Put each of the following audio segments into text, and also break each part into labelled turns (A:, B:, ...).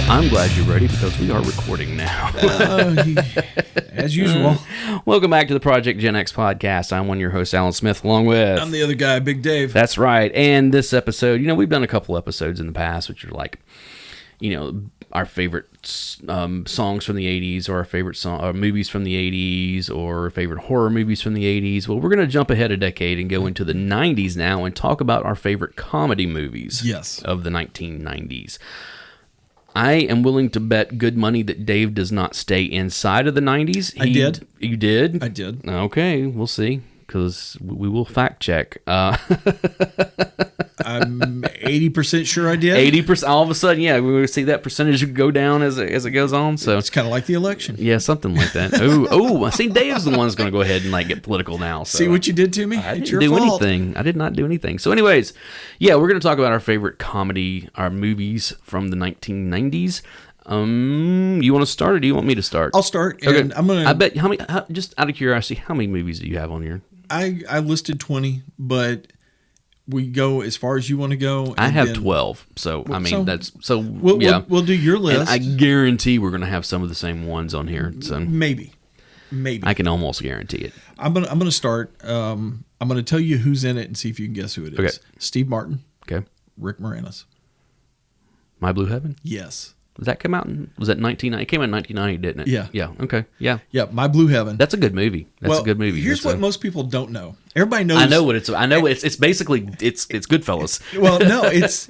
A: I'm glad you're ready because we are recording now.
B: As usual.
A: Welcome back to the Project Gen X podcast. I'm one of your hosts, Alan Smith, along with...
B: I'm the other guy, Big Dave.
A: That's right. And this episode, we've done a couple episodes in the past, which are like, our favorite songs from the 80s, or our favorite movies from the 80s, or favorite horror movies from the 80s. Well, we're going to jump ahead a decade and go into the 90s now and talk about our favorite comedy movies of the 1990s. I am willing to bet good money that Dave does not stay inside of the 90s.
B: I did.
A: You did?
B: I did.
A: Okay, we'll see, because we will fact check.
B: I'm 80% sure I did.
A: 80%. All of a sudden, yeah, we will see that percentage go down as it goes on. So
B: it's kind of like the election.
A: Yeah, something like that. Oh, I see. Dave's the one that's going to go ahead and get political now. So.
B: See what you did to me?
A: I didn't do anything. I did not do anything. So, anyways, yeah, we're going to talk about our favorite our movies from the 1990s. You want to start, or do you want me to start?
B: I'll start.
A: Okay.
B: And I'm gonna.
A: I bet just out of curiosity, how many movies do you have on here?
B: I listed 20, but we go as far as you want to go.
A: I have 12, so we'll
B: do your list.
A: And I guarantee we're going to have some of the same ones on here. So
B: maybe
A: I can almost guarantee it.
B: I'm gonna start. I'm gonna tell you who's in it and see if you can guess who it is.
A: Okay.
B: Steve Martin.
A: Okay.
B: Rick Moranis.
A: My Blue Heaven.
B: Yes.
A: Does that come out? Was that 1990? It came out in 1990, didn't it?
B: Yeah.
A: Yeah. Okay. Yeah.
B: Yeah. My Blue Heaven.
A: That's a good movie. That's a good movie.
B: Here's what most people don't know. Everybody knows.
A: I know what it's. I know it's basically it's Goodfellas.
B: Well, no, it's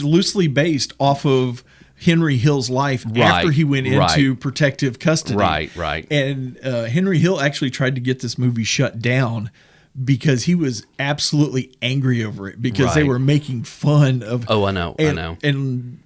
B: loosely based off of Henry Hill's life after he went into protective custody.
A: Right.
B: And Henry Hill actually tried to get this movie shut down because he was absolutely angry over it because they were making fun of.
A: Oh, I know.
B: And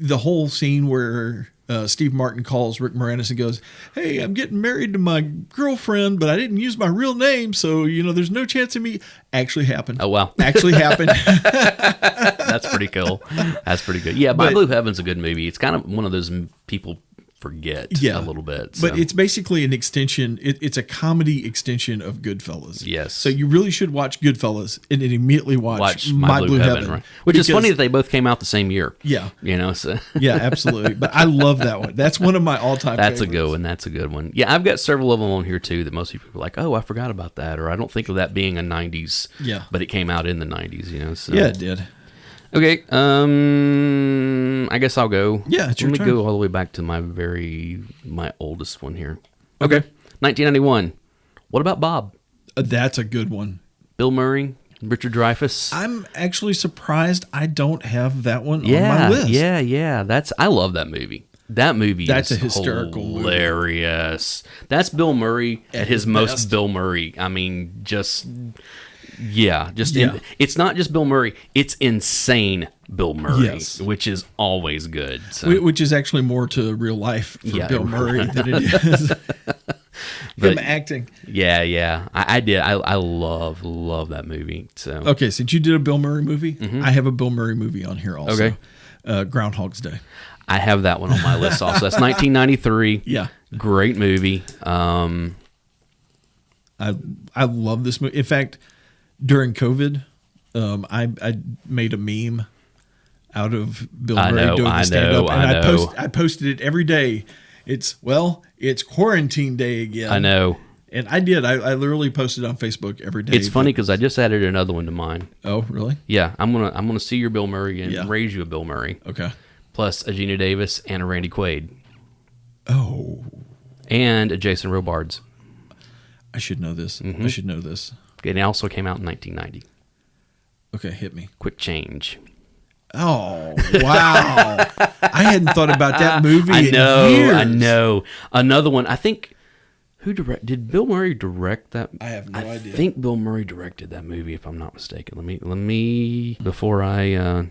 B: the whole scene where Steve Martin calls Rick Moranis and goes, "Hey, I'm getting married to my girlfriend, but I didn't use my real name, so there's no chance of me." Actually happened.
A: Oh wow,
B: actually happened.
A: That's pretty cool. That's pretty good. Yeah, My Blue Heaven's a good movie. It's kind of one of those people forget a little bit. So.
B: But it's basically an extension. It's a comedy extenson of Goodfellas.
A: Yes.
B: So you really should watch Goodfellas and then immediately watch My Blue Heaven.
A: Right. Which is funny that they both came out the same year.
B: Yeah.
A: So.
B: Yeah, absolutely. But I love that one. That's one of my all-time favorites.
A: That's a good one. Yeah, I've got several of them on here too that most people are like, oh, I forgot about that, or I don't think of that being a 90s. Yeah. But it came out in the 90s, So.
B: Yeah, it did.
A: Okay, I guess I'll go.
B: Yeah, it's your turn.
A: Let me go all the way back to my oldest one here. Okay, 1991. What about Bob?
B: That's a good one.
A: Bill Murray, Richard Dreyfuss.
B: I'm actually surprised I don't have that one on my list.
A: Yeah. I love that movie. That movie
B: That's
A: is
B: a hysterical
A: hilarious. Movie. That's Bill Murray at his most Bill Murray. I mean, it's not just Bill Murray, it's insane Bill Murray, which is always good. So.
B: Which is actually more to real life for Bill Murray than it is him acting.
A: Yeah. I did. I love that movie. So
B: okay, since you did a Bill Murray movie, I have a Bill Murray movie on here also.
A: Okay.
B: Groundhog's Day.
A: I have that one on my list also. That's 1993.
B: Yeah.
A: Great movie.
B: I love this movie. In fact, during COVID, I made a meme out of Bill Murray doing the stand-up. And I posted it every day. It's quarantine day again.
A: I know.
B: And I did. I literally posted on Facebook every day.
A: It's funny because I just added another one to mine.
B: Oh, really?
A: Yeah. I'm gonna see your Bill Murray and raise you a Bill Murray.
B: Okay.
A: Plus a Gina Davis and a Randy Quaid.
B: Oh.
A: And a Jason Robards.
B: I should know this. I should know this.
A: And it also came out in 1990.
B: Okay, hit me.
A: Quick Change.
B: Oh, wow. I hadn't thought about that movie in years.
A: I know. Another one, I think, did Bill Murray direct that?
B: I have no idea.
A: I think Bill Murray directed that movie, if I'm not mistaken. Let me before I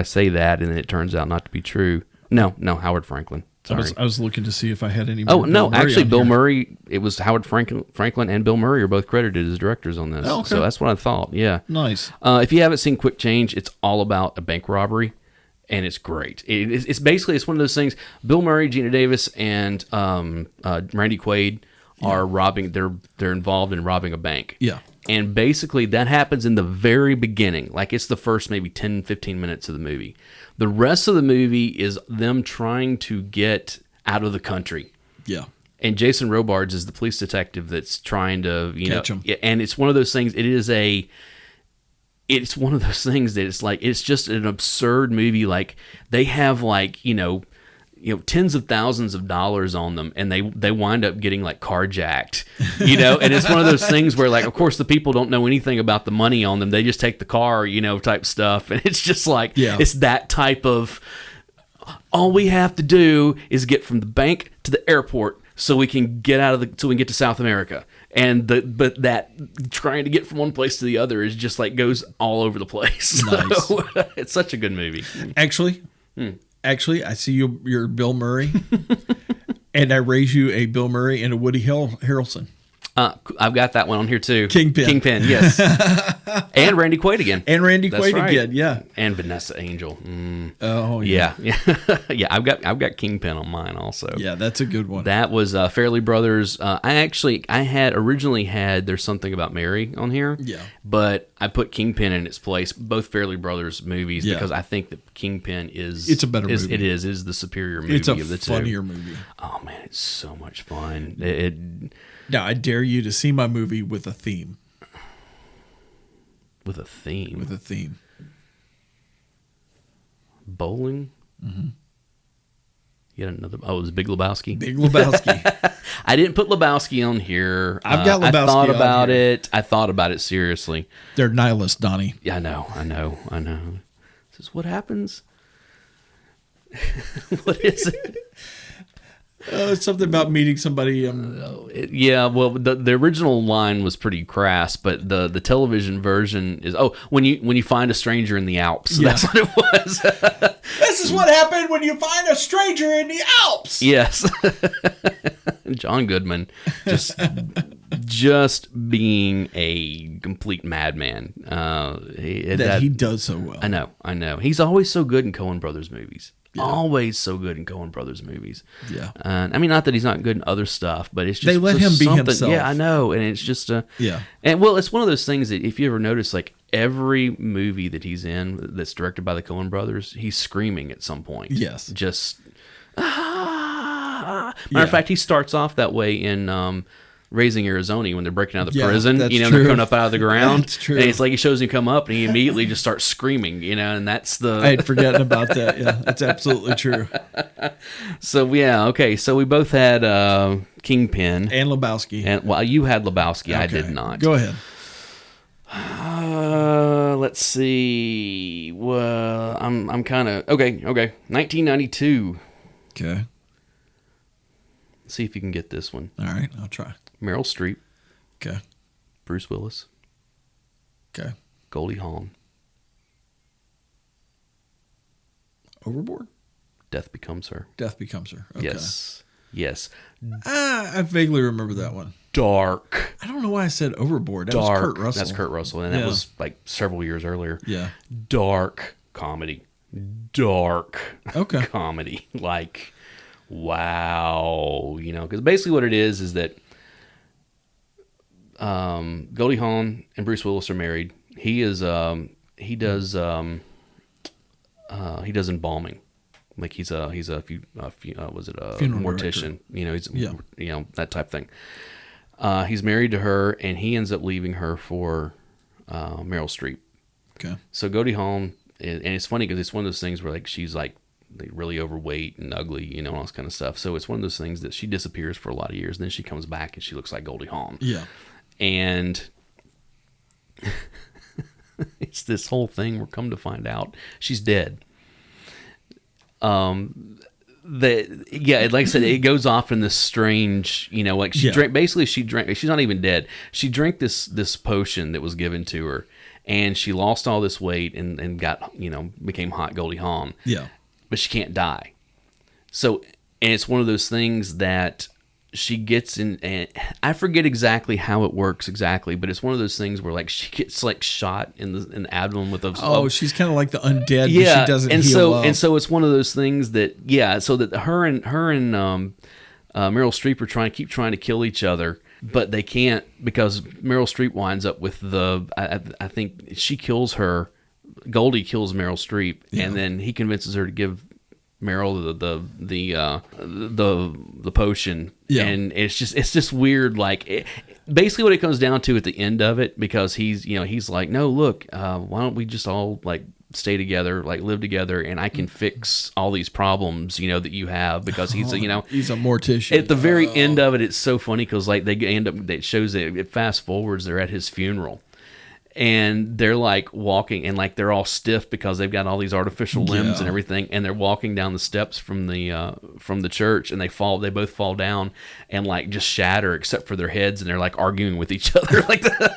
A: say that and it turns out not to be true. No, Howard Franklin. Sorry.
B: I was looking to see if I had any.
A: Oh no, actually, Bill Murray. It was Howard Franklin and Bill Murray are both credited as directors on this.
B: Oh, okay.
A: So that's what I thought. Yeah,
B: nice.
A: If you haven't seen Quick Change, it's all about a bank robbery, and it's great. It's basically one of those things. Bill Murray, Gina Davis, and Randy Quaid are robbing. They're involved in robbing a bank.
B: Yeah.
A: And basically that happens in the very beginning. Like it's the first maybe 10, 15 minutes of the movie. The rest of the movie is them trying to get out of the country.
B: Yeah.
A: And Jason Robards is the police detective that's trying to,
B: catch him.
A: And it's one of those things, it's one of those things that it's like, it's just an absurd movie. Like they have like, tens of thousands of dollars on them, and they wind up getting like carjacked, and it's one of those things where like, of course the people don't know anything about the money on them. They just take the car, type stuff. And it's just like, it's that type of, all we have to do is get from the bank to the airport so we can get so we can get to South America. But that trying to get from one place to the other is just like goes all over the place. Nice. So, it's such a good movie.
B: Actually, I see you're Bill Murray, and I raise you a Bill Murray and a Woody Harrelson.
A: I've got that one on here too.
B: Kingpin,
A: yes. And Randy Quaid again.
B: Again, yeah.
A: And Vanessa Angel.
B: Oh, yeah.
A: Yeah. I've got Kingpin on mine also.
B: Yeah, that's a good one.
A: That was Fairly Brothers. I had originally had There's Something About Mary on here.
B: Yeah.
A: But I put Kingpin in its place, both Fairly Brothers movies, because I think that Kingpin it's
B: a better movie.
A: It is the superior movie of the two.
B: It's a funnier movie.
A: Oh man, it's so much fun.
B: Now, I dare you to see my movie with a theme.
A: With a theme?
B: With a theme.
A: Bowling? Mm-hmm. Yet another... Oh, it was Big Lebowski?
B: Big Lebowski.
A: I didn't put Lebowski on here.
B: I've got Lebowski
A: I thought
B: on
A: about
B: here.
A: it. I thought about it seriously.
B: They're nihilists, Donnie.
A: Yeah, I know. This is what happens. What is it?
B: It's something about meeting somebody.
A: Well, the original line was pretty crass, but the television version is when you find a stranger in the Alps. Yeah. That's what it was.
B: This is what happened when you find a stranger in the Alps.
A: Yes. John Goodman just being a complete madman.
B: He does so well.
A: I know. He's always so good in Coen Brothers movies. Yeah. Always so good in Coen Brothers movies.
B: Yeah.
A: I mean, not that he's not good in other stuff, but it's just
B: they let him be himself.
A: Yeah, I know. And it's just
B: yeah.
A: And well, it's one of those things that if you ever notice, like every movie that he's in that's directed by the Coen Brothers, he's screaming at some point.
B: Yes.
A: Just Matter of fact, he starts off that way in Raising Arizona when they're breaking out of the prison,
B: they're
A: coming up out of the ground.
B: That's true.
A: And it's like he shows him come up and he immediately just starts screaming, and that's the...
B: I had forgotten about that. Yeah, that's absolutely true.
A: So, yeah, okay. So we both had Kingpin.
B: And Lebowski.
A: And well, you had Lebowski. Okay. I did not.
B: Go ahead.
A: Let's see. Well, I'm kind of... Okay. 1992.
B: Okay.
A: Let's see if you can get this one.
B: All right, I'll try.
A: Meryl Streep.
B: Okay.
A: Bruce Willis.
B: Okay.
A: Goldie Hawn.
B: Overboard?
A: Death Becomes Her.
B: Death Becomes Her. Okay.
A: Yes.
B: I vaguely remember that one.
A: Dark.
B: I don't know why I said Overboard. That was Kurt Russell.
A: That's Kurt Russell, and that was like several years earlier.
B: Yeah.
A: Dark comedy. Dark
B: comedy.
A: Like, wow. Because basically what it is that Goldie Hawn and Bruce Willis are married. He does embalming. Like he's a mortician, he's that type thing. He's married to her and he ends up leaving her for Meryl Streep.
B: Okay.
A: So Goldie Hawn, and it's funny because it's one of those things where like she's like really overweight and ugly, all this kind of stuff. So it's one of those things that she disappears for a lot of years, and then she comes back and she looks like Goldie Hawn.
B: Yeah. And
A: it's this whole thing where come to find out she's dead. Like I said, it goes off in this strange, like she drank. Basically, she drank. She's not even dead. She drank this potion that was given to her, and she lost all this weight and got became hot Goldie Hawn.
B: Yeah,
A: but she can't die. So, and it's one of those things that she gets in, and I forget exactly how it works exactly, but it's one of those things where like she gets like shot in the abdomen with a
B: she's kind of like the undead, but she doesn't heal up.
A: And so it's one of those things that so that her and Meryl Streep are trying to kill each other, but they can't because Meryl Streep winds up with I think she kills her. Goldie kills Meryl Streep, and then he convinces her to give Meryl the potion, and it's just weird. Like basically, what it comes down to at the end of it, because he's like, no, look, why don't we just all like stay together, like live together, and I can fix all these problems, that you have, because he's a
B: mortician.
A: At the very end of it, it's so funny because like they end up, it shows that it fast forwards, they're at his funeral. And they're like walking, and like they're all stiff because they've got all these artificial limbs and everything, and they're walking down the steps from the church, and they both fall down and like just shatter except for their heads, and they're like arguing with each other like that.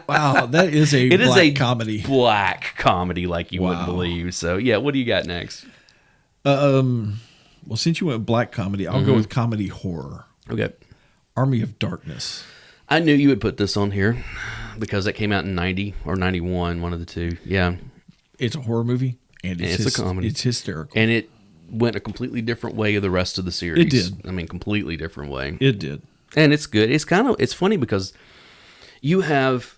B: Wow, that is a comedy.
A: Black comedy like you wouldn't believe. So yeah, what do you got next?
B: Well, since you went black comedy, I'll go with comedy horror.
A: Okay.
B: Army of Darkness.
A: I knew you would put this on here because that came out in 90 or 91, one of the two. Yeah.
B: It's a horror movie, and it's
A: a comedy.
B: It's hysterical.
A: And it went a completely different way of the rest of the series.
B: It did.
A: I mean, completely different way.
B: It did.
A: And it's good. It's funny because you have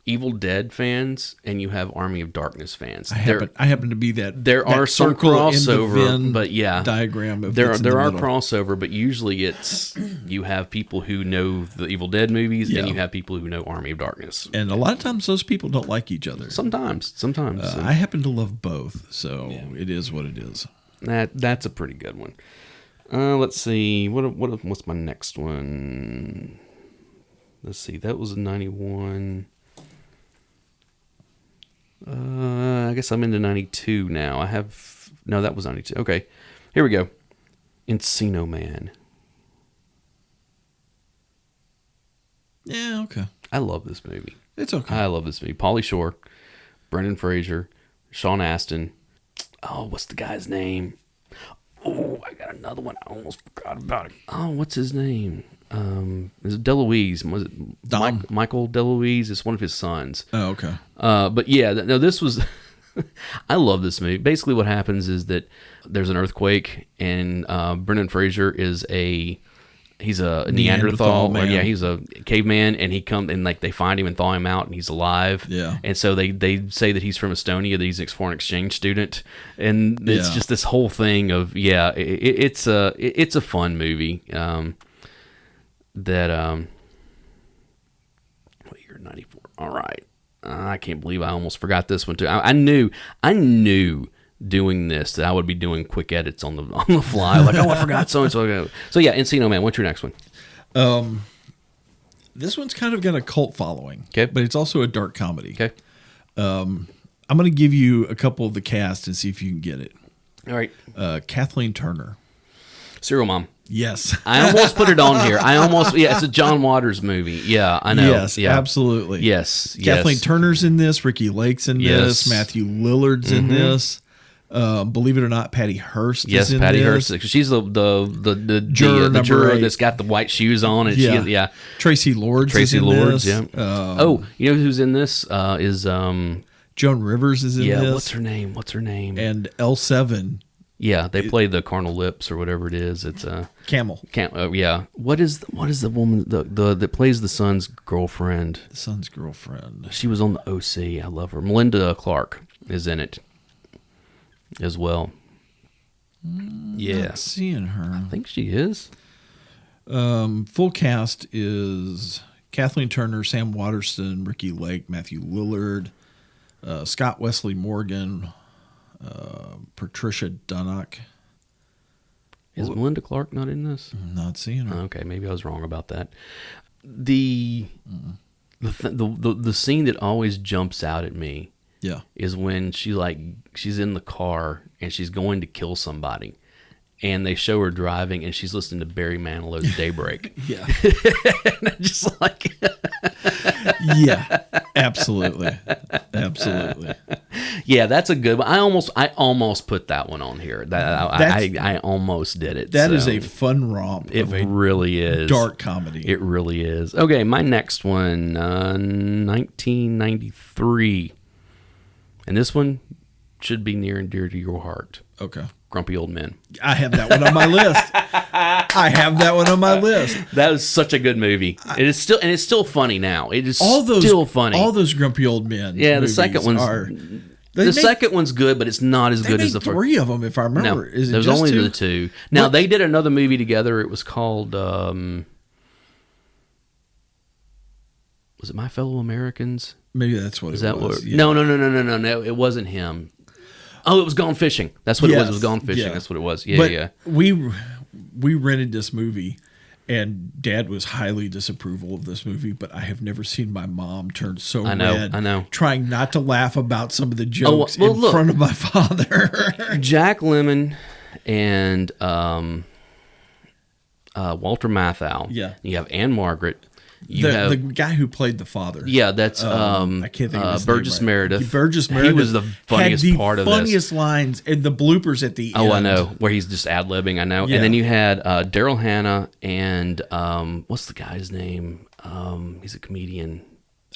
A: Evil Dead fans and you have Army of Darkness fans.
B: I happen to be that.
A: There are some crossover, but yeah,
B: diagram of
A: there are crossover, but usually it's you have people who know the Evil Dead movies and you have people who know Army of Darkness.
B: And a lot of times those people don't like each other.
A: Sometimes.
B: I happen to love both, so it is what it is.
A: That's a pretty good one. Let's see. What's my next one? Let's see. That was a 91. I guess I'm into 92 now. That was 92. Okay, here we go. Encino Man.
B: Yeah, okay.
A: I love this movie.
B: It's okay.
A: I love this movie. Pauly Shore, Brendan Fraser, Sean Astin. Oh, what's the guy's name? Oh, I got another one. I almost forgot about it. Oh, what's his name? Is it DeLuise? Was it Michael DeLuise? It's one of his sons.
B: Oh, okay.
A: But yeah, no, this was. I love this movie. Basically, what happens is that there's an earthquake, and Brendan Fraser is he's a Neanderthal man. He's a caveman, and he comes and like they find him and thaw him out, and he's alive.
B: Yeah.
A: And so they say that he's from Estonia, that he's a foreign exchange student, and it's just this whole thing of it's a fun movie. What year? 94. All right. I can't believe I almost forgot this one too. I knew doing this that I would be doing quick edits on the fly. Like, I forgot so and so. So yeah, Encino Man. What's your next one?
B: This one's kind of got a cult following.
A: Okay,
B: but it's also a dark comedy.
A: Okay.
B: I'm going to give you a couple of the cast and see if you can get it.
A: All right.
B: Kathleen Turner.
A: Serial Mom.
B: Yes.
A: I almost put it on here. It's a John Waters movie. Yeah, I know.
B: Yes, absolutely.
A: Yes.
B: Kathleen Turner's in this. Ricky Lake's in this. Matthew Lillard's in this. Believe it or not, Patty Hearst is in
A: Patty
B: this.
A: Hearst. She's the juror that's got the white shoes on. And
B: Tracy Lords is in this.
A: Yeah. You know who's in this? Is
B: Joan Rivers is in this.
A: Yeah, what's her name?
B: And L7.
A: Yeah, they play the Carnal Lips or whatever it is. It's
B: Camel.
A: Yeah. What is the woman that plays the son's girlfriend?
B: The son's girlfriend.
A: She was on the OC. I love her. Melinda Clarke is in it as well.
B: Not seeing her.
A: I think she is.
B: Full cast is Kathleen Turner, Sam Waterston, Ricky Lake, Matthew Lillard, Scott Wesley Morgan, Patricia Dunnock.
A: Is Melinda Clarke not in this?
B: I'm not seeing her.
A: Okay, maybe I was wrong about that. The scene that always jumps out at me is when she's in the car and she's going to kill somebody, and they show her driving and she's listening to Barry Manilow's Daybreak.
B: Yeah.
A: And just like
B: yeah, absolutely.
A: Yeah, that's a good one. I almost put that one on here. I almost did it.
B: That is a fun romp.
A: It really is.
B: Dark comedy.
A: It really is. Okay, my next one, 1993. And this one should be near and dear to your heart.
B: Okay.
A: Grumpy Old Men.
B: I have that one on my list.
A: That was such a good movie. It's still funny now. It is still funny.
B: All those Grumpy Old Men.
A: Yeah, the second one's good, but it's not as good as the first.
B: 3 of them, if I remember.
A: No, there's only the 2. Now they did another movie together. It was called. Was it My Fellow Americans?
B: Maybe that's what it was.
A: Yeah. No. It wasn't him. Oh, it was Gone Fishing. That's what it was. It was Gone Fishing. Yeah. That's what it was. Yeah, yeah.
B: We rented this movie, and Dad was highly disapproval of this movie, but I have never seen my mom turn so red.
A: I know.
B: Trying not to laugh about some of the jokes in front of my father.
A: Jack Lemmon and Walter Matthau.
B: Yeah.
A: You have Anne Margaret.
B: The guy who played the father.
A: Yeah, that's
B: I can't think of his
A: Burgess
B: name right.
A: Meredith.
B: Burgess Meredith.
A: He was the funniest part of this.
B: Funniest lines and the bloopers at the end.
A: Oh, I know, where he's just ad-libbing. I know. Yeah. And then you had Daryl Hannah and what's the guy's name? He's a comedian.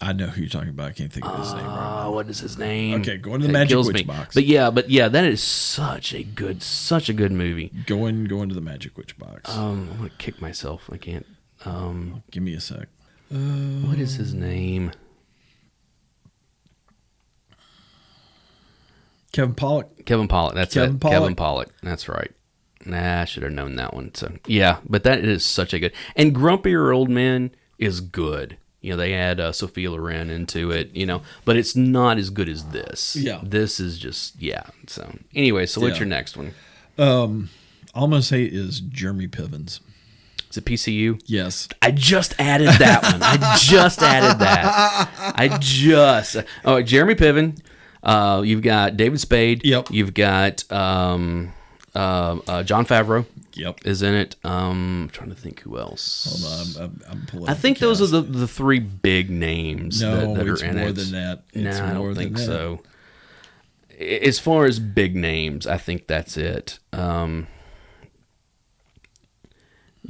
B: I know who you're talking about. I can't think of his name right now.
A: What is his name?
B: Okay, go into the Magic Witch Box.
A: But yeah, that is such a good movie.
B: Go into the Magic Witch Box.
A: I'm gonna kick myself. I can't.
B: Give me a sec.
A: What is his name?
B: Kevin Pollak.
A: That's it. Kevin Pollak. That's right. Nah, I should have known that one. So yeah, but that is such a good. And Grumpier Old Men is good. You know, they add Sophia Loren into it. You know, but it's not as good as this.
B: Yeah,
A: this is just So anyway, so what's your next one?
B: All I'm gonna say is Jeremy Pivens.
A: Is it PCU?
B: Yes.
A: I just added that one. Oh, Jeremy Piven. You've got David Spade.
B: Yep.
A: You've got John Favreau.
B: Yep.
A: Is in it. I'm trying to think who else.
B: Hold on. I'm pulling.
A: I think those are the 3 big names that are in it.
B: No, it's more than that.
A: I don't think so. As far as big names, I think that's it.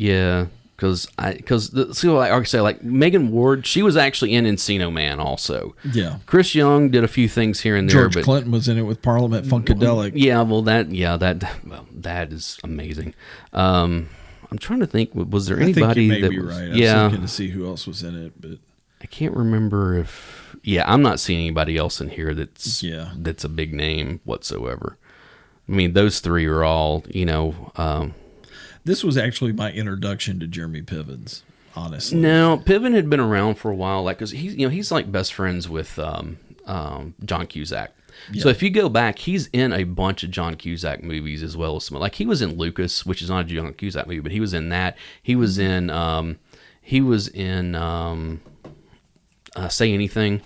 A: Yeah, because like I say, like Megan Ward, she was actually in Encino Man also.
B: Yeah.
A: Chris Young did a few things here and there.
B: George Clinton was in it with Parliament Funkadelic.
A: Yeah, that is amazing. I'm trying to think. Was there anybody
B: I think you may
A: that
B: be
A: was?
B: right.
A: Yeah,
B: I was looking to see who else was in it, but
A: I can't remember if. Yeah, I'm not seeing anybody else in here that's a big name whatsoever. I mean, those 3 are all
B: This was actually my introduction to Jeremy Pivens, honestly.
A: No, Piven had been around for a while, like because he's like best friends with John Cusack. Yeah. So if you go back, he's in a bunch of John Cusack movies as well as some. Like he was in Lucas, which is not a John Cusack movie, but he was in that. He was in Say Anything.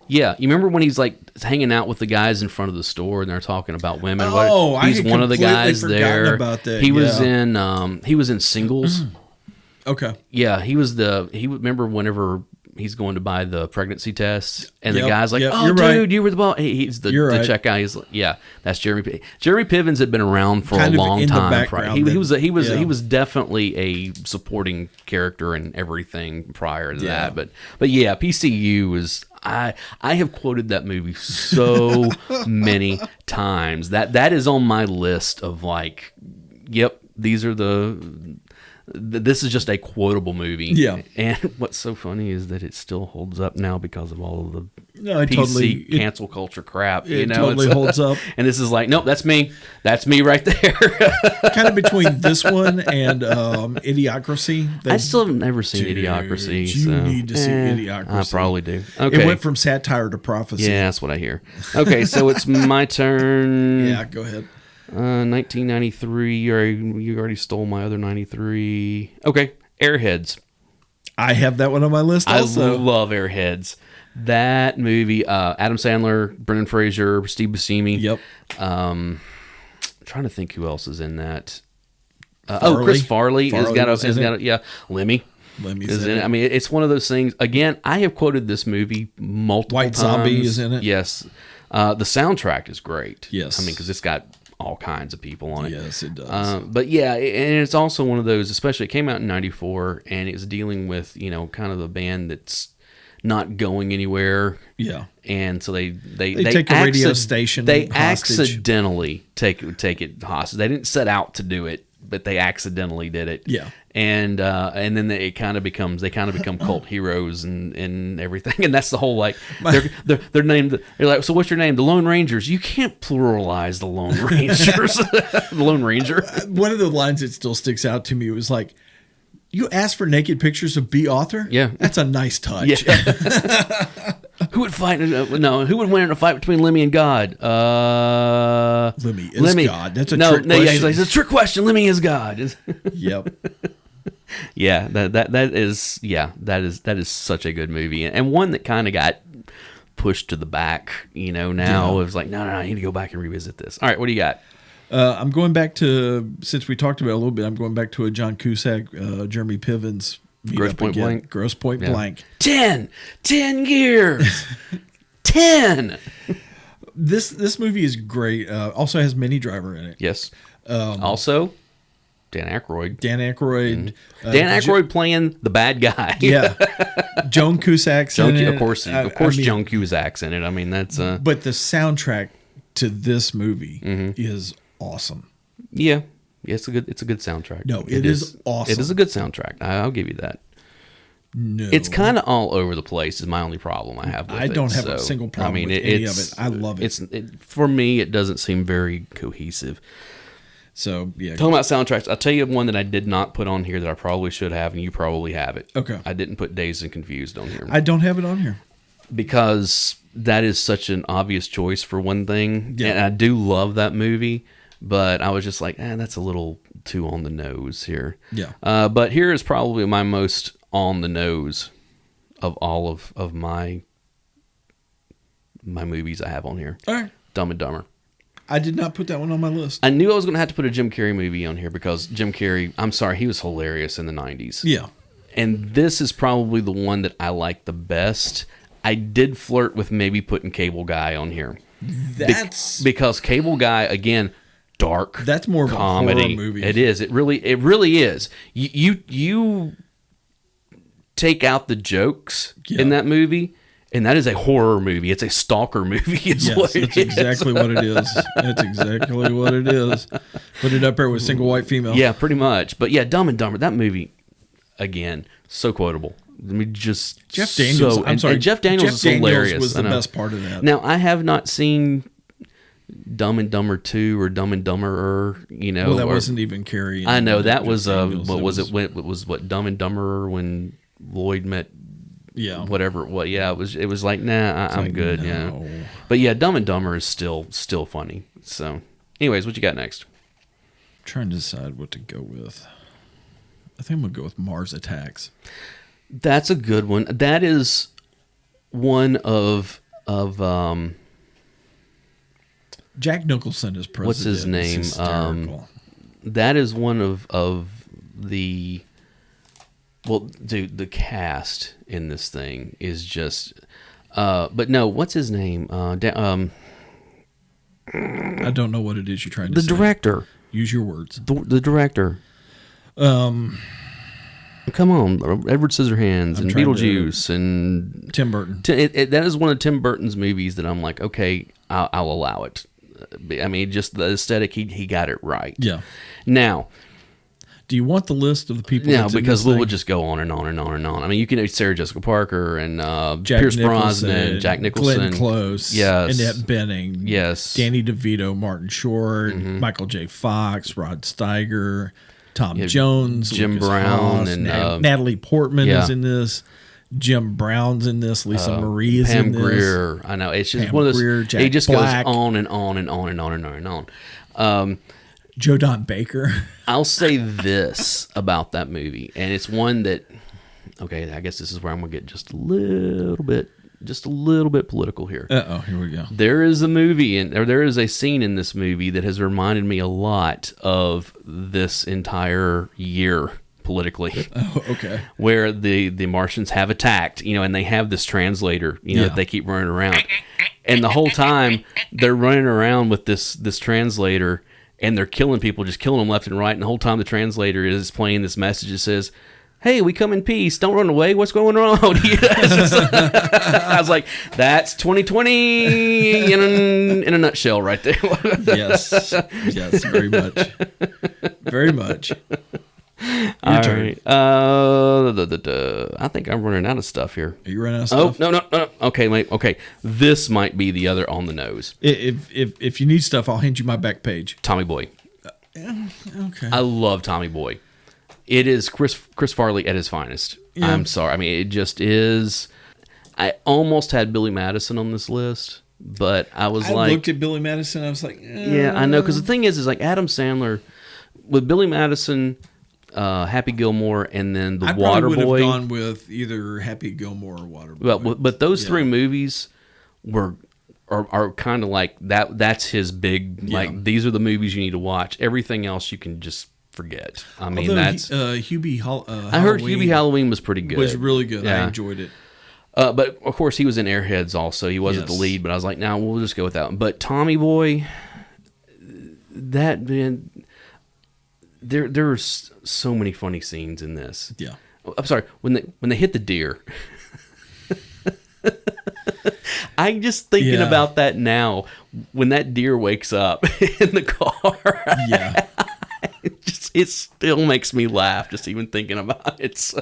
A: Yeah, you remember when he's like hanging out with the guys in front of the store and they're talking about women?
B: Oh,
A: he's one of the guys there.
B: About that.
A: He was in Singles.
B: Okay.
A: Yeah, remember whenever he's going to buy the pregnancy test and the guy's like, "Oh, dude, right. You were the boss." He's the check guy. He's like, yeah, that's Jeremy. Jeremy Pivens had been around for a long time. He was definitely a supporting character in everything prior to that. But yeah, PCU was. I have quoted that movie so many times. That is on my list of like, yep, these are this is just a quotable movie.
B: Yeah.
A: And what's so funny is that it still holds up now because of all of the PC cancel culture crap.
B: It totally holds up.
A: And this is like, nope, that's me. That's me right there.
B: Kind of between this one and Idiocracy.
A: I still have never seen Idiocracy.
B: You need to see Idiocracy.
A: I probably do. Okay.
B: It went from satire to prophecy.
A: Yeah, that's what I hear. Okay, so it's my turn.
B: Yeah, go ahead.
A: 1993. You already stole my other 93. Okay, Airheads.
B: I have that one on my list also.
A: I love Airheads. That movie, Adam Sandler, Brendan Fraser, Steve Buscemi.
B: Yep.
A: I'm trying to think who else is in that. Chris Farley has got Lemmy. Lemmy's in it. I mean, it's one of those things. Again, I have quoted this movie multiple times.
B: White Zombie is in it.
A: Yes. The soundtrack is great.
B: Yes.
A: I mean, because it's got all kinds of people on it.
B: Yes, it does.
A: But yeah, and it's also one of those, especially it came out in 94 and it was dealing with, kind of the band that's not going anywhere.
B: Yeah.
A: And so they
B: take a radio station.
A: They
B: hostage.
A: accidentally take it hostage. They didn't set out to do it, but they accidentally did it.
B: Yeah.
A: And then they kind of become cult heroes and everything. And that's the whole, like, they're named. They're like, so what's your name? The Lone Rangers. You can't pluralize the Lone Rangers. The Lone Ranger.
B: One of the lines that still sticks out to me was like, "You asked for naked pictures of B. Author?
A: Yeah,
B: that's a nice touch."
A: Yeah. Who would fight? Who would win in a fight between Lemmy and God?
B: Lemmy is God. That's a trick question.
A: Yeah, he's like, it's a trick question. Lemmy is God.
B: Yep.
A: Yeah, that is such a good movie, and one that kind of got pushed to the back. Now it was like, no, I need to go back and revisit this. All right, what do you got?
B: I'm going back to, since we talked about it a little bit, I'm going back to a John Cusack, Jeremy Piven's
A: Grosse Pointe Blank.
B: Grosse Pointe Blank.
A: 10 years. 10.
B: This movie is great. Also has Minnie Driver in it.
A: Yes. Also, Dan Aykroyd.
B: Dan Aykroyd.
A: Dan Aykroyd playing the bad guy.
B: Yeah. Joan Cusack's in it.
A: Of course, Joan Cusack's in it. I mean, that's...
B: But the soundtrack to this movie is awesome.
A: Yeah. It's a good soundtrack.
B: No, it is awesome.
A: It is a good soundtrack. I'll give you that.
B: No.
A: It's kind of all over the place is my only problem I have with it.
B: I don't have a single problem with any of it. I love it.
A: For me, it doesn't seem very cohesive.
B: So, yeah.
A: Talking about soundtracks, I'll tell you one that I did not put on here that I probably should have, and you probably have it.
B: Okay.
A: I didn't put Dazed and Confused on here.
B: I don't have it on here.
A: Because that is such an obvious choice for one thing.
B: Yeah.
A: And I do love that movie, but I was just like, that's a little too on the nose here.
B: Yeah.
A: But here is probably my most on the nose of all of my movies I have on here.
B: All right.
A: Dumb and Dumber.
B: I did not put that one on my list.
A: I knew I was going to have to put a Jim Carrey movie on here because Jim Carrey, I'm sorry, he was hilarious in the 90s.
B: Yeah.
A: And this is probably the one that I like the best. I did flirt with maybe putting Cable Guy on here.
B: That's...
A: because Cable Guy, again, dark.
B: That's more of
A: comedy.
B: A horror movie.
A: It is. It really is. You take out the jokes in that movie, and that is a horror movie. It's a stalker movie.
B: Yes, that's exactly what it is. That's exactly what it is. Put it up there with Single White Female.
A: Yeah, pretty much. But yeah, Dumb and Dumber, that movie, again, so quotable. I mean, just
B: Jeff Daniels.
A: I'm sorry, Jeff Daniels is hilarious.
B: Was the best part of that.
A: Now, I have not seen Dumb and Dumber 2 or Dumb and Dumberer.
B: Well, that wasn't even Carrey.
A: I know that was what was it? It was what Dumb and Dumberer when Lloyd met.
B: Yeah.
A: Whatever. Well, yeah. It was like, nah, I'm like, good. No. Yeah. But yeah, Dumb and Dumber is still funny. So, anyways, what you got next?
B: I'm trying to decide what to go with. I think I'm gonna go with Mars Attacks.
A: That's a good one. That is one of
B: Jack Nicholson is president.
A: What's his name? That is one of the. Well, dude, the cast in this thing is just. But no, what's his name?
B: I don't know what it is you're trying to say.
A: The director.
B: Use your words.
A: The director. Come on, Edward Scissorhands and Beetlejuice and
B: Tim Burton.
A: That is one of Tim Burton's movies that I'm like, okay, I'll allow it. I mean, just the aesthetic, he got it right.
B: Yeah.
A: Now,
B: do you want the list of the people?
A: No, because we'll just go on and on and on and on. I mean, you can Sarah Jessica Parker and Pierce Brosnan, Jack Nicholson,
B: Glenn Close,
A: yes,
B: Annette Bening,
A: yes,
B: Danny DeVito, Martin Short, Michael J. Fox, Rod Steiger, Tom Jones,
A: Jim
B: Lucas
A: Brown,
B: Haas,
A: and
B: Natalie Portman is in this. Jim Brown's in this. Lisa Marie is in this.
A: Pam Grier. I know. It's just
B: Pam
A: one of those.
B: Grier, Jack
A: it just
B: Black.
A: goes on and on and on and on and on and on.
B: Joe Don Baker.
A: I'll say this about that movie, and it's one that, okay, I guess this is where I'm going to get just a little bit political here.
B: Here we go.
A: There is a scene in this movie that has reminded me a lot of this entire year politically.
B: Oh, okay.
A: Where the Martians have attacked, and they have this translator, that they keep running around. And the whole time they're running around with this translator, and they're killing people, just killing them left and right. And the whole time the translator is playing this message that says, hey, we come in peace. Don't run away. What's going on? I was like, that's 2020 in a nutshell right there.
B: Yes, very much. Very much.
A: All right. I think I'm running out of stuff here.
B: Are you running out of stuff?
A: Oh, no. Okay, wait. Okay. This might be the other on the nose.
B: If you need stuff, I'll hand you my back page.
A: Tommy Boy.
B: Okay.
A: I love Tommy Boy. It is Chris Farley at his finest. Yeah. I'm sorry. I mean, it just is. I almost had Billy Madison on this list, but I looked
B: at Billy Madison. I was like,
A: yeah, I know. Because the thing is like Adam Sandler with Billy Madison, Happy Gilmore, and then The Waterboy. I probably would have
B: gone with either Happy Gilmore or Waterboy.
A: Well, but those three movies are kind of like that. That's his big like. These are the movies you need to watch. Everything else you can just forget. I mean, that's
B: Hubie.
A: I heard Hubie Halloween was pretty good.
B: Was really good. Yeah. I enjoyed it.
A: But of course, he was in Airheads also. He wasn't the lead, but I was like, no, we'll just go with that one. But Tommy Boy, that man, there are so many funny scenes in this.
B: Yeah.
A: I'm sorry, when they hit the deer. I'm just thinking about that now. When that deer wakes up in the car.
B: Yeah.
A: It still makes me laugh just even thinking about it. So.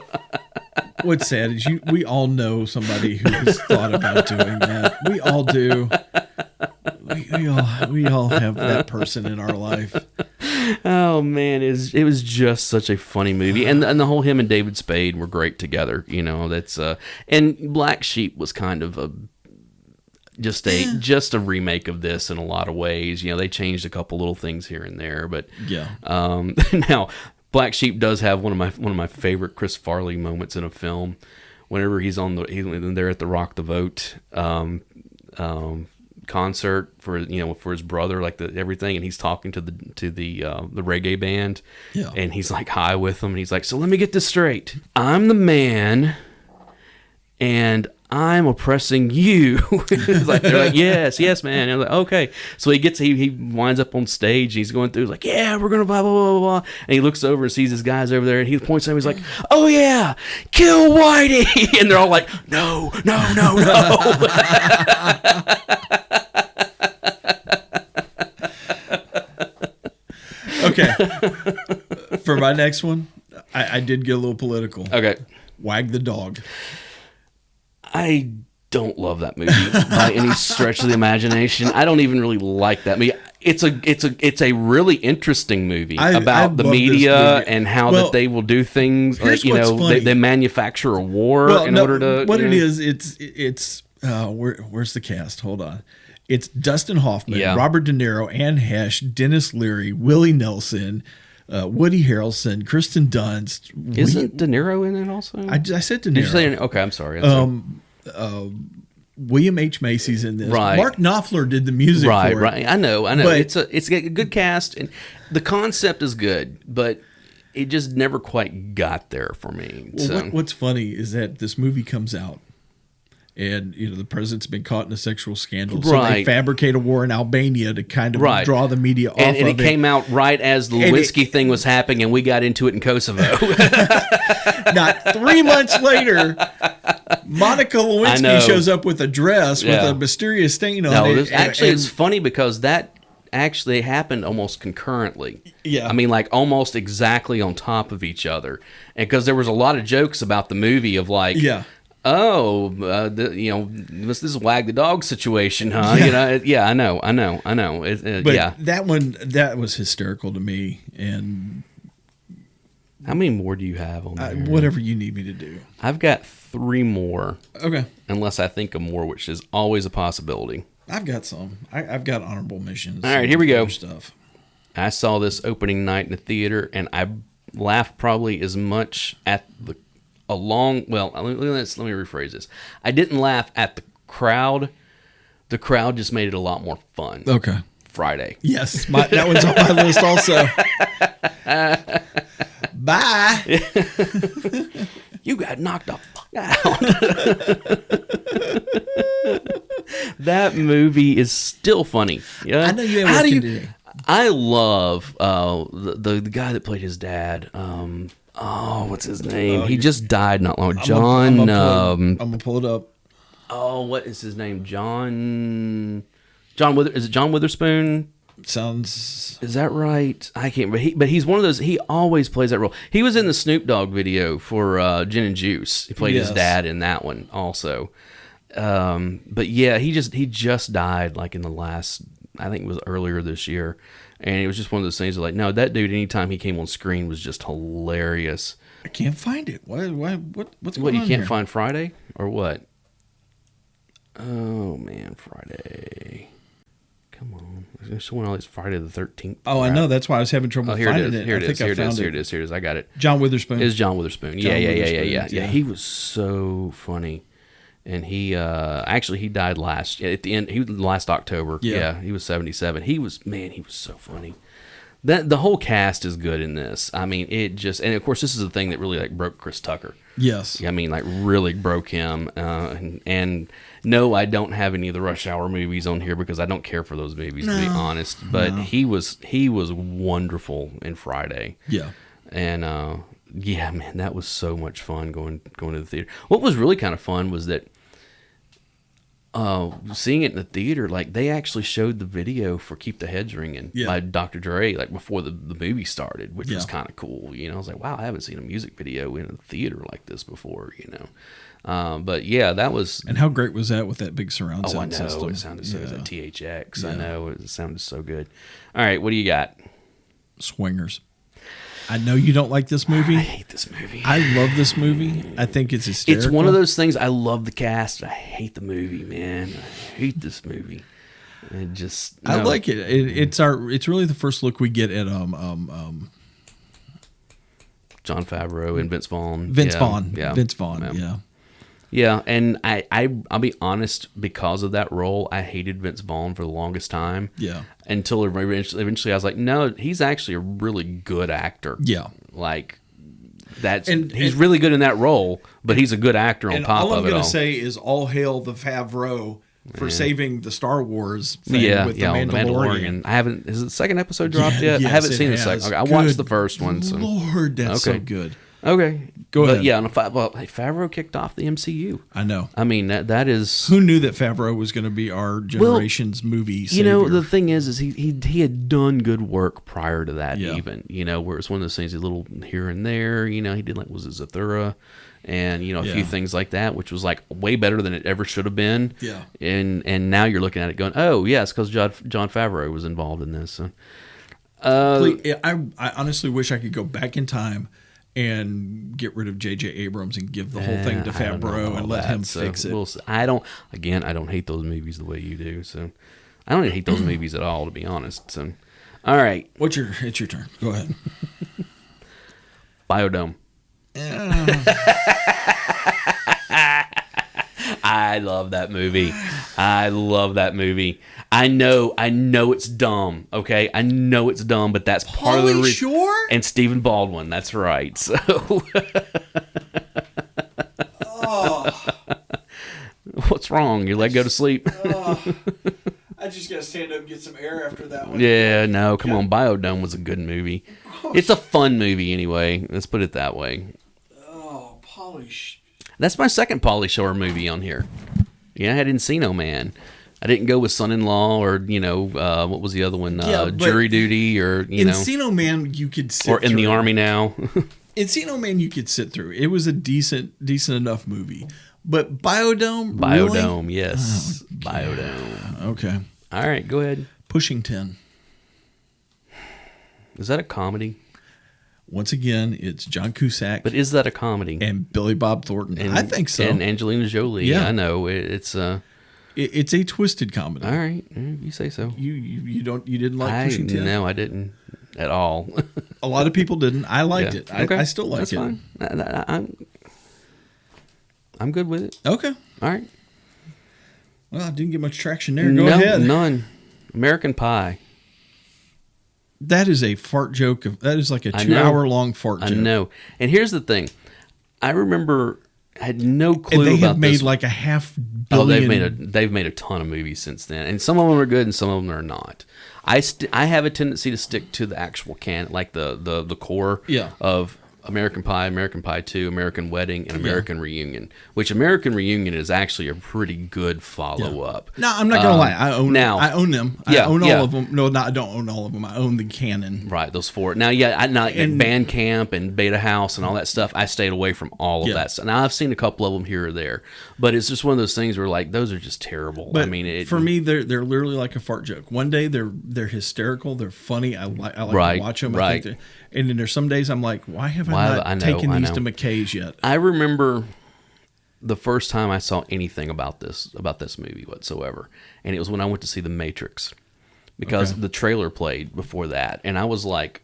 B: What's sad is we all know somebody who has thought about doing that. We all do. We all have that person in our life.
A: Oh man, it was just such a funny movie, and the whole him and David Spade were great together. You know, that's and Black Sheep was kind of just a remake of this in a lot of ways. You know, they changed a couple little things here and there, but now Black Sheep does have one of my favorite Chris Farley moments in a film. Whenever he's there at the Rock the Vote concert for his brother, like everything, and he's talking to the reggae band, and he's like high with them, and he's like, so let me get this straight, I'm the man, and I'm oppressing you. It's like, they're like, yes, man. And I'm like, okay. So he winds up on stage, and he's going through, like, yeah, we're gonna blah blah blah blah. And he looks over and sees his guys over there, and he points at him. He's like, oh yeah, kill Whitey. And they're all like, no.
B: Okay. For my next one, I did get a little political.
A: Okay.
B: Wag the Dog.
A: I don't love that movie by any stretch of the imagination. I don't even really like that movie. It's a really interesting movie about the media and how that they will do things. Like, they manufacture a war in order to.
B: What it is, it's where's the cast? Hold on. It's Dustin Hoffman, Robert De Niro, Anne Hesh, Dennis Leary, Willie Nelson, Woody Harrelson, Kristen Dunst.
A: Isn't De Niro in it also?
B: I said De Niro.
A: Did you say? Okay, I'm sorry.
B: William H. Macy's in this.
A: Right.
B: Mark Knopfler did the music for it.
A: Right. I know. But it's a good cast, and the concept is good, but it just never quite got there for me.
B: Well, what's funny is that this movie comes out, and the president's been caught in a sexual scandal, so they fabricate a war in Albania to kind of draw the media off
A: and it came out right as the Lewinsky thing was happening, and we got into it in Kosovo.
B: Not 3 months later, Monica Lewinsky shows up with a dress with a mysterious stain on it.
A: It's funny because that actually happened almost concurrently.
B: Yeah.
A: I mean, like almost exactly on top of each other, and because there was a lot of jokes about the movie of like, this is a Wag the Dog situation, huh? I know.
B: But that was hysterical to me. And
A: how many more do you have on there?
B: Whatever you need me to do.
A: I've got 3 more.
B: Okay.
A: Unless I think of more, which is always a possibility.
B: I've got some. I've got honorable mentions.
A: All right, here we go.
B: Stuff.
A: I saw this opening night in the theater, and I laughed probably as much at let me rephrase this. I didn't laugh at the crowd. The crowd just made it a lot more fun.
B: Okay. Friday. Yes, that one's on my list also. Bye.
A: You got knocked the fuck out. That movie is still funny. Yeah.
B: I know you have work to do.
A: I love the guy that played his dad. Oh, what's his name? He just died not long.
B: I'm gonna pull it up.
A: Oh, what is his name? Is it John Witherspoon?
B: Sounds.
A: Is that right? I can't remember. But he's one of those. He always plays that role. He was in the Snoop Dogg video for Gin and Juice. He played his dad in that one also. But yeah, he just died like in the last. I think it was earlier this year, and it was just one of those things. Like, no, that dude. Anytime he came on screen was just hilarious.
B: I can't find it. What's going on?
A: What, you can't
B: here?
A: find Friday or what? Oh man, Friday. Come on. There's showing all this Friday the 13th.
B: Oh, I know. That's why I was having trouble finding it.
A: Here it is. I got it.
B: John Witherspoon.
A: It's John Witherspoon. Yeah. He was so funny. And he died at the end. Last October. Yeah, he was 77. He was so funny. The whole cast is good in this. I mean, and of course this is the thing that really like broke Chris Tucker.
B: Yes.
A: I mean, like really broke him. And no, I don't have any of the Rush Hour movies on here because I don't care for those movies, to be honest. But he was wonderful in Friday.
B: Yeah.
A: And yeah, man, that was so much fun going to the theater. What was really kind of fun was that seeing it in the theater, like they actually showed the video for "Keep the Heads Ringing" by Dr. Dre, like before the movie started, which was kind of cool. You know, I was like, wow, I haven't seen a music video in a theater like this before. You know, but yeah, that was.
B: And how great was that with that big surround sound system?
A: Oh, I know, it sounded so. It was a THX. I know, it sounded so good. All right, what do you got?
B: Swingers. I know you don't like this movie.
A: I hate this movie.
B: I love this movie. I think it's hysterical.
A: It's one of those things. I love the cast. I hate the movie, man. I hate this movie.
B: I like it. It's really the first look we get at
A: Jon Favreau and Vince Vaughn.
B: Vince Vaughn.
A: Yeah, and I'll be honest, because of that role, I hated Vince Vaughn for the longest time.
B: Yeah.
A: Until eventually I was like, no, he's actually a really good actor.
B: Yeah.
A: Like, he's really good in that role, but he's a good actor on top of it all.
B: All I'm going to say is all hail the Favreau for saving the Star Wars thing with the Mandalorian.
A: Has the second episode dropped yet? I haven't seen the second. Okay, I watched the first one. So.
B: Lord, that's so good.
A: Okay,
B: go ahead.
A: But yeah, Favreau kicked off the MCU.
B: I know.
A: I mean, that is.
B: Who knew that Favreau was going to be our generation's movie savior?
A: You know, the thing is he had done good work prior to that. Even where it's one of those things, a little here and there. You know, he did was it Zathura, and a few things like that, which was like way better than it ever should have been.
B: Yeah.
A: And now you're looking at it going, oh yes, because Jon Favreau was involved in this. So.
B: I honestly wish I could go back in time and get rid of J.J. Abrams and give the whole thing to Favreau and let him fix it.
A: I don't hate those movies the way you do. So I don't even hate those movies at all, to be honest. So, all right.
B: It's your turn. Go ahead.
A: Biodome. I love that movie. I know it's dumb. Okay, I know it's dumb, but that's part of the reason.
B: Shore
A: and Stephen Baldwin. That's right. So, what's wrong? Your leg go to sleep?
B: I just gotta stand up and get some air after that one.
A: Yeah, no, come on. Biodome was a good movie. It's a fun movie anyway. Let's put it that way.
B: Oh,
A: That's my second Pauly Shore movie on here. Yeah, I had Encino Man. I didn't go with Son-in-Law or, what was the other one? Jury Duty or,
B: Encino Man you could sit
A: or In
B: through.
A: the Army Now.
B: Encino Man you could sit through. It was a decent enough movie. But Biodome,
A: really? Yes. Oh, Biodome.
B: Okay.
A: All right, go ahead.
B: Pushing 10.
A: Is that a comedy?
B: Once again, it's John Cusack.
A: But is that a comedy?
B: And Billy Bob Thornton. I think so.
A: And Angelina Jolie. Yeah. I know. It's
B: It's a twisted comedy.
A: All right. You say so.
B: You didn't like Pushing 10?
A: No, I didn't at all.
B: A lot of people didn't. I liked it.
A: Okay.
B: I still like
A: it.
B: That's
A: fine. I'm good with it.
B: Okay.
A: All right.
B: Well, I didn't get much traction there. Go ahead.
A: None. American Pie.
B: That is a fart joke. That is like a 2-hour-long fart joke.
A: I know. And here's the thing. I remember I had no clue
B: and they
A: about
B: have made
A: this.
B: Like $500 million.
A: They've made a ton of movies since then, and some of them are good and some of them are not. I have a tendency to stick to the actual canon, like the core of American Pie, American Pie 2, American Wedding, and American Reunion, which American Reunion is actually a pretty good follow-up.
B: No, I'm not going to lie. I own them. I own all of them. No, I don't own all of them. I own the canon.
A: Right, those 4. Now, and Bandcamp and Beta House and all that stuff, I stayed away from all of that stuff. Now, I've seen a couple of them here or there, but it's just one of those things where, like, those are just terrible.
B: But for me, they're literally like a fart joke. One day, they're hysterical. They're funny. I like to watch them.
A: Right.
B: And then there's some days I'm like, why have I not taken these to McKay's yet?
A: I remember the first time I saw anything about this movie whatsoever, and it was when I went to see The Matrix, because the trailer played before that, and I was like,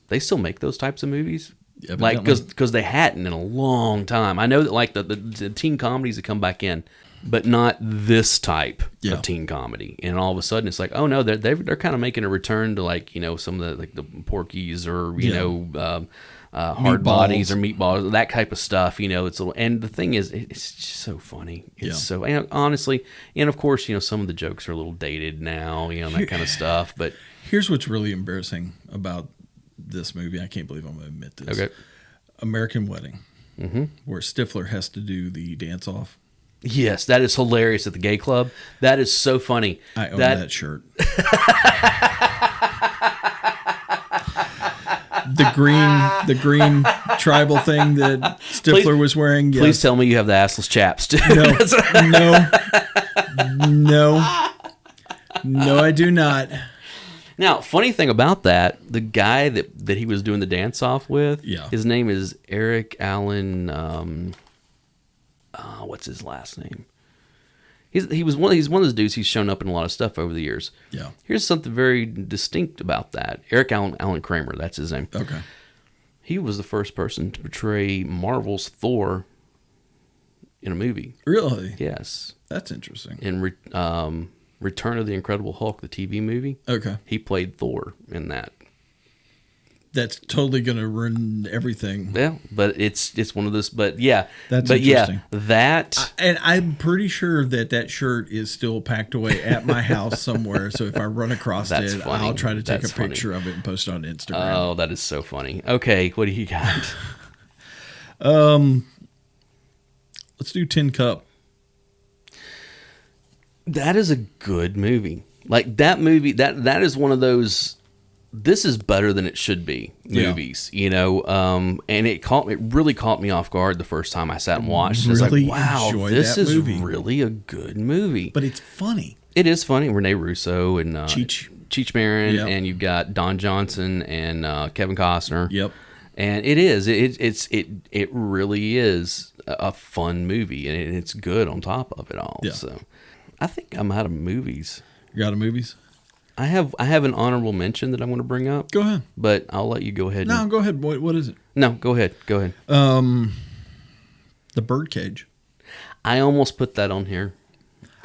A: they still make those types of movies? Like, because they hadn't in a long time. I know that, like, the teen comedies have come back in, but not this type of teen comedy. And all of a sudden, it's like, oh no, they're kind of making a return to, like, you know, some of the, like, the Porkies or Hard Bodies or Meatballs, that type of stuff. You know, it's a little. And the thing is, it's just so funny. It's so, and honestly, and of course, you know, some of the jokes are a little dated now. You know, that kind of stuff. But
B: here's what's really embarrassing about this movie. I can't believe I'm going to admit this. Okay. American Wedding, where Stifler has to do the dance off.
A: Yes, that is hilarious at the gay club. That is so funny.
B: I own that shirt. the green tribal thing that Stifler was wearing. Yes.
A: Please tell me you have the assless chaps too.
B: No, I do not.
A: Now, funny thing about that, the guy that he was doing the dance off with, his name is Eric Allen. What's his last name? He's one of those dudes. He's shown up in a lot of stuff over the years. Yeah. Here's something very distinct about that. Eric Allen Kramer. That's his name.
B: Okay.
A: He was the first person to portray Marvel's Thor in a movie.
B: Really?
A: Yes.
B: That's interesting.
A: In Return of the Incredible Hulk, the TV movie.
B: Okay.
A: He played Thor in that.
B: That's totally going to ruin everything.
A: Yeah, but it's one of those. But yeah,
B: that's interesting.
A: Yeah, that.
B: And I'm pretty sure that shirt is still packed away at my house somewhere. So if I run across it, funny. I'll try to take a picture of it and post it on Instagram.
A: Oh, that is so funny. Okay, what do you got?
B: Let's do Tin Cup.
A: That is a good movie. Like that movie. That is one of those. This is better than it should be movies, you know, and it really caught me off guard the first time I sat and watched. I was like, wow, this is really a good movie.
B: But it's funny.
A: It is funny. Renee Russo and Cheech Marin, and you've got Don Johnson and Kevin Costner.
B: Yep.
A: And it is. It really is a fun movie, and it's good on top of it all. Yeah. So I think I'm out of movies.
B: You out of movies?
A: I have an honorable mention that I'm going to bring up.
B: Go ahead.
A: But I'll let you go ahead.
B: No, go ahead. What is it?
A: No, go ahead. Go ahead.
B: The Birdcage.
A: I almost put that on here.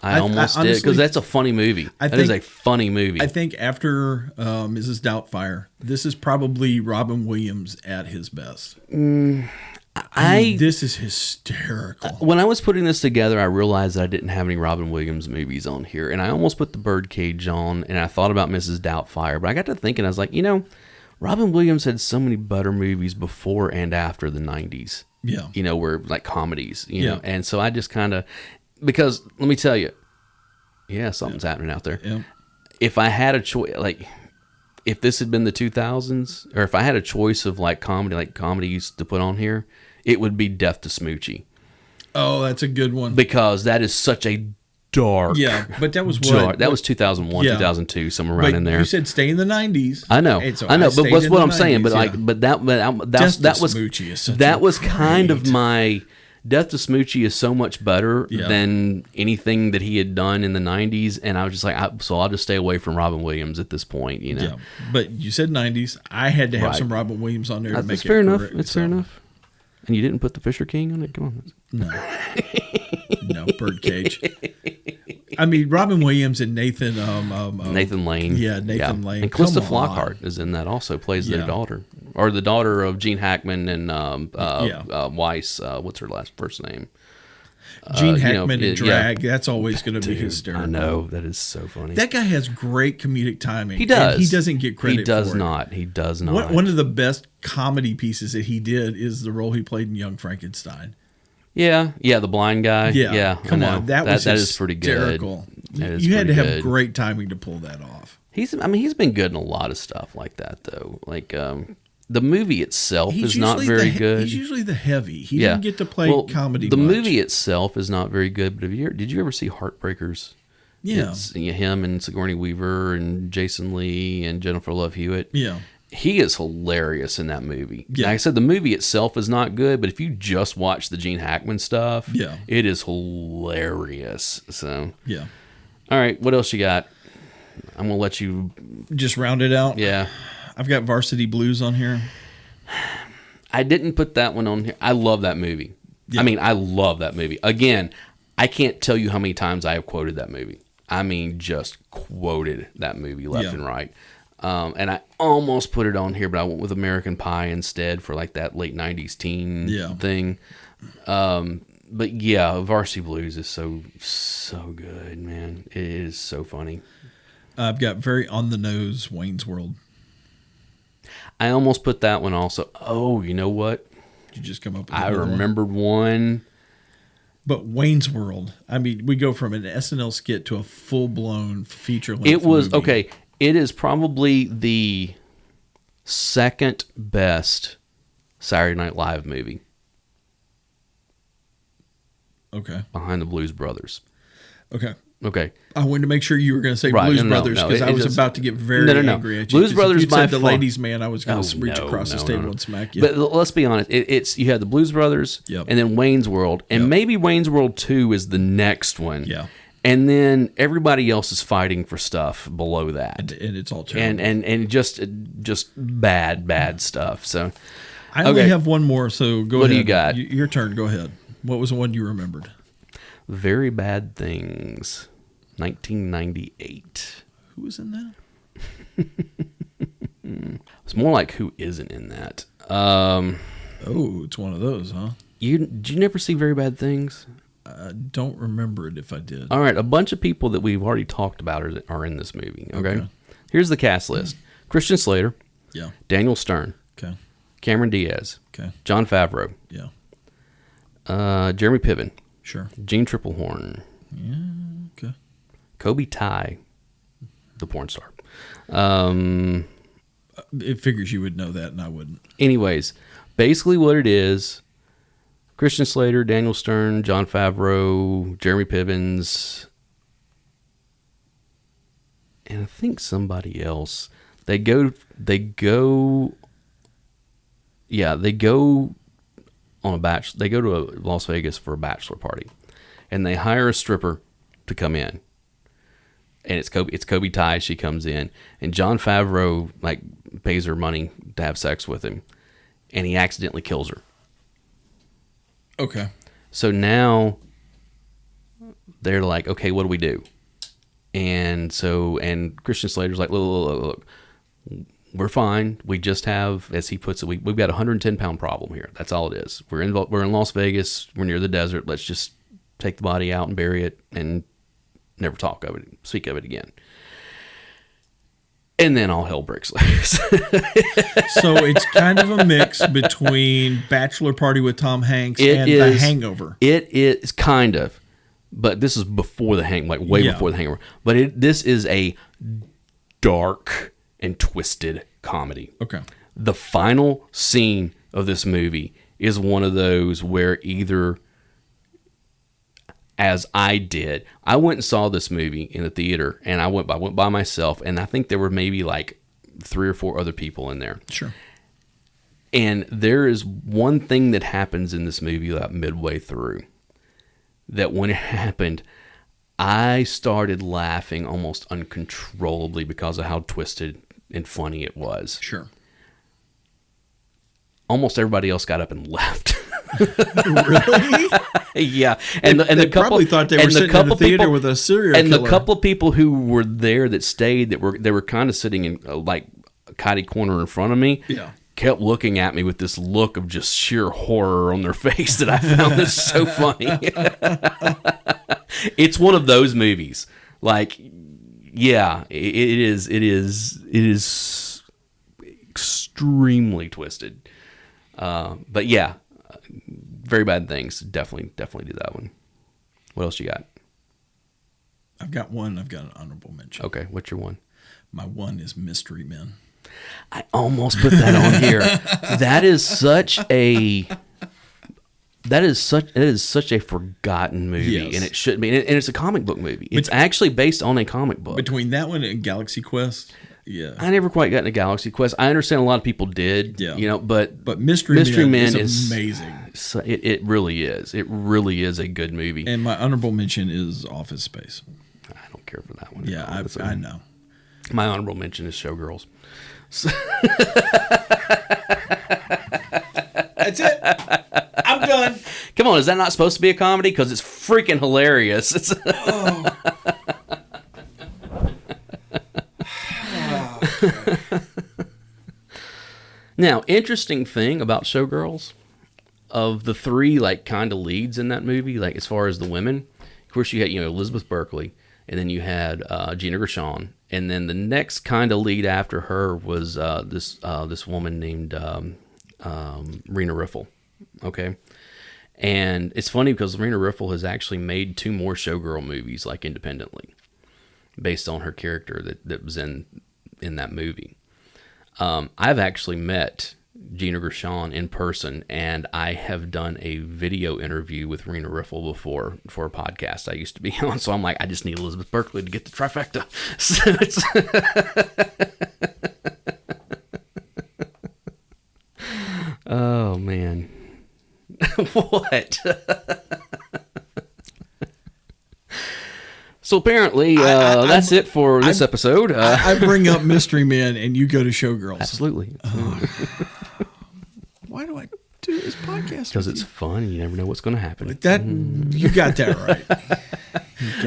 A: I almost did, because that's a funny movie. That is a funny movie.
B: I think after Mrs. Doubtfire, this is probably Robin Williams at his best. This is hysterical.
A: When I was putting this together, I realized that I didn't have any Robin Williams movies on here, and I almost put The Birdcage on, and I thought about Mrs. Doubtfire, but I got to thinking, I was like, you know, Robin Williams had so many better movies before and after the 90s.
B: Yeah.
A: You know, where like comedies, you know, and so I just kind of, because let me tell you, something's happening out there.
B: Yeah.
A: If I had a choice, like, if this had been the 2000s, or if I had a choice of comedies to put on here, it would be Death to Smoochie.
B: Oh, that's a good one.
A: Because that is such a dark.
B: Yeah, but that was what?
A: That was 2001, 2002, somewhere around in there.
B: You said stay in the 90s.
A: I know.
B: So
A: I know, but what's what I'm saying? But that was kind of my. Death to Smoochie is so much better than anything that he had done in the 90s, and I was just like, so I'll just stay away from Robin Williams at this point, you know. Yeah,
B: but you said 90s. I had to have some Robin Williams on there to make it
A: fair enough. It's fair enough. And you didn't put the Fisher King on it? Come on.
B: No, Birdcage. I mean, Robin Williams and Nathan
A: Lane.
B: Yeah, Nathan Lane.
A: And Calista Flockhart is in that also, plays their daughter. Or the daughter of Gene Hackman and Weiss. What's her first name?
B: Gene Hackman in drag, that's always going to be hysterical.
A: I know, that is so funny.
B: That guy has great comedic timing.
A: He does.
B: And he doesn't get credit for it.
A: He does not.
B: One of the best comedy pieces that he did is the role he played in Young Frankenstein.
A: Yeah, the blind guy. Yeah,
B: come on, that
A: is pretty good.
B: You had to have great timing to pull that off.
A: He's been good in a lot of stuff like that, though. Like, the movie itself is not very good.
B: He's usually the heavy. He didn't get to play comedy
A: The
B: much.
A: movie itself is not very good, but did you ever see Heartbreakers?
B: Yeah.
A: It's him and Sigourney Weaver and Jason Lee and Jennifer Love Hewitt.
B: Yeah.
A: He is hilarious in that movie.
B: Yeah.
A: Like I said, the movie itself is not good, but if you just watch the Gene Hackman stuff, it is hilarious. So,
B: yeah.
A: All right, what else you got? I'm going to let you...
B: Just round it out?
A: Yeah.
B: I've got Varsity Blues on here.
A: I didn't put that one on here. I love that movie. Yeah. I mean, I love that movie. Again, I can't tell you how many times I have quoted that movie. I mean, just quoted that movie left and right. And I almost put it on here, but I went with American Pie instead for like that late 90s teen thing. But yeah, Varsity Blues is so good, man. It is so funny.
B: I've got very on the nose Wayne's World.
A: I almost put that one also. Oh, you know what?
B: Did you just come up with
A: I remembered one.
B: But Wayne's World, I mean, we go from an SNL skit to a full-blown feature-length
A: It was,
B: movie.
A: okay, it is probably the second best Saturday Night Live movie.
B: Okay.
A: Behind the Blues Brothers.
B: Okay.
A: I
B: wanted to make sure you were going to say Blues Brothers because I was about to get very angry at you.
A: Blues Brothers,
B: if you said the ladies' man, I was going to reach across this table and smack you.
A: But let's be honest, it's you had the Blues Brothers, and then Wayne's World, and maybe Wayne's World 2 is the next one.
B: Yeah.
A: And then everybody else is fighting for stuff below that,
B: and it's all terrible.
A: and just bad stuff. So
B: I only have one more. So go ahead.
A: What do you got?
B: Your turn. Go ahead. What was the one you remembered?
A: Very Bad Things, 1998.
B: Who was in that?
A: It's more like who isn't in that.
B: It's one of those, huh?
A: Did you never see Very Bad Things?
B: I don't remember it if I did.
A: All right, a bunch of people that we've already talked about are in this movie. Okay. Here's the cast list: Christian Slater, Daniel Stern, Cameron Diaz, Jon Favreau, Jeremy Piven, Gene Triplehorn, Kobe Tai, the porn star.
B: It figures you would know that, and I wouldn't.
A: Anyways, basically what it is: Christian Slater, Daniel Stern, Jon Favreau, Jeremy Pivens, and I think somebody else. They go on a they go to Las Vegas for a bachelor party, and they hire a stripper to come in. And it's Kobe Tai. She comes in, and Jon Favreau pays her money to have sex with him, and he accidentally kills her.
B: Okay.
A: So now they're like, okay, what do we do? And Christian Slater's like, look, we're fine. We just have, as he puts it, we've got a 110-pound problem here. That's all it is. We're in Las Vegas. We're near the desert. Let's just take the body out and bury it and never speak of it again. And then all hell breaks loose.
B: So it's kind of a mix between Bachelor Party with Tom Hanks and The Hangover.
A: It is kind of, but this is before The Hangover, before The Hangover. But this is a dark and twisted comedy.
B: Okay.
A: The final scene of this movie is one of those where either, as I did, I went and saw this movie in the theater, and I went by myself, and I think there were maybe 3 or 4 other people in there.
B: Sure.
A: And there is one thing that happens in this movie about midway through that when it happened, I started laughing almost uncontrollably because of how twisted and funny it was.
B: Sure.
A: Almost everybody else got up and left.
B: Really?
A: Yeah.
B: And the couple probably thought they were sitting in the theater with a serial killer.
A: And the couple of people who were there that stayed, they were kind of sitting in catty corner in front of me.
B: Yeah.
A: kept looking at me with this look of just sheer horror on their face that I found this so funny. It's one of those movies. Like, yeah, it is extremely twisted. But yeah, Very Bad Things. Definitely do that one. What else you got?
B: I've got one. I've got an honorable mention.
A: Okay, what's your one?
B: My one is Mystery Men.
A: I almost put that on here. That is such a forgotten movie,
B: yes.
A: And it should be. And it's a comic book movie. It's actually based on a comic book.
B: Between that one and Galaxy Quest, yeah.
A: I never quite got into Galaxy Quest. I understand a lot of people did, but
B: Mystery Men is amazing.
A: It really is. It really is a good movie.
B: And my honorable mention is Office Space.
A: I don't care for that one.
B: Yeah, I know.
A: My honorable mention is Showgirls.
B: That's it. I'm done.
A: Come on, is that not supposed to be a comedy? Because it's freaking hilarious.
B: Oh.
A: Now, interesting thing about Showgirls, of the three like kind of leads in that movie, like as far as the women, of course you had Elizabeth Berkley, and then you had Gina Gershon, and then the next kind of lead after her was this woman named Rena Riffle. Okay. And it's funny because Rena Riffle has actually made 2 more Showgirl movies, like independently, based on her character that was in that movie. I've actually met Gina Gershon in person, and I have done a video interview with Rena Riffle before for a podcast I used to be on. So I'm like, I just need Elizabeth Berkley to get the trifecta. Oh man. What? So apparently, that's it for this episode.
B: I bring up Mystery Men, and you go to Showgirls.
A: Absolutely.
B: Why do I do this podcast?
A: Because it's fun. You never know what's going to happen.
B: You got that right.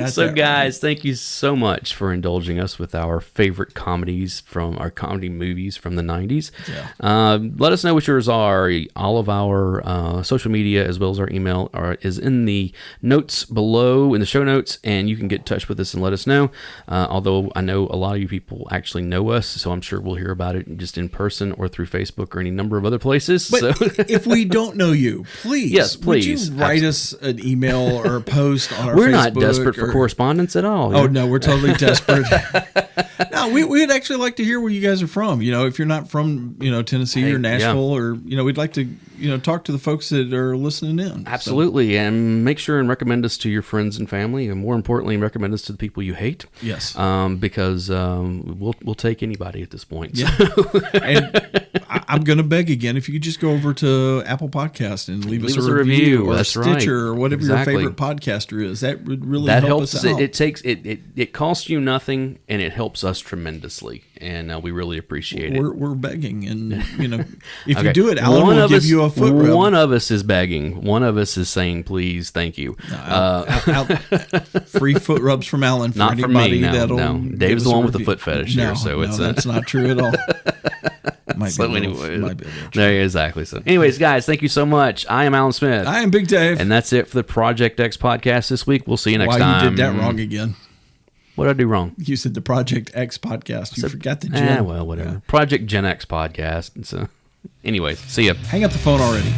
A: So, guys, thank you so much for indulging us with our favorite comedies from our comedy movies from the 90s.
B: Yeah.
A: Let us know what yours are. All of our social media, as well as our email, is in the notes below, in the show notes, and you can get in touch with us and let us know. Although I know a lot of you people actually know us, so I'm sure we'll hear about it just in person or through Facebook or any number of other places.
B: But if we don't know you, please, would you write us an email or a post on our Facebook?
A: We're not desperate for correspondence at all.
B: Oh, no, we're totally desperate. No, we'd actually like to hear where you guys are from. If you're not from, Tennessee or Nashville, or, we'd like to, talk to the folks that are listening in.
A: Absolutely. So. And make sure and recommend us to your friends and family. And more importantly, recommend us to the people you hate.
B: Yes.
A: Because we'll take anybody at this point.
B: Yeah. And I'm going to beg again, if you could just go over to Apple Podcast and leave us a review or
A: That's
B: Stitcher
A: right.
B: or whatever your favorite podcaster is. That would really help us out.
A: It costs you nothing, and it helps us tremendously, and we really appreciate it.
B: We're begging, and if you do it, Alan will give you a foot rub.
A: One of us is begging. One of us is saying, "Please, thank you."
B: Free foot rubs from Alan for
A: not
B: anybody
A: from me.
B: that'll.
A: Dave's the one with the foot fetish here, so
B: that's not true at all.
A: Exactly. So, anyways, guys, thank you so much. I am Alan Smith.
B: I am Big Dave,
A: and that's it for the Project X podcast this week. We'll see you next time.
B: You did that wrong again.
A: What did I do wrong?
B: You said the Project X podcast. You forgot the Gen.
A: Well, whatever. Yeah. Project Gen X podcast. And so, anyways, see ya.
B: Hang up the phone already.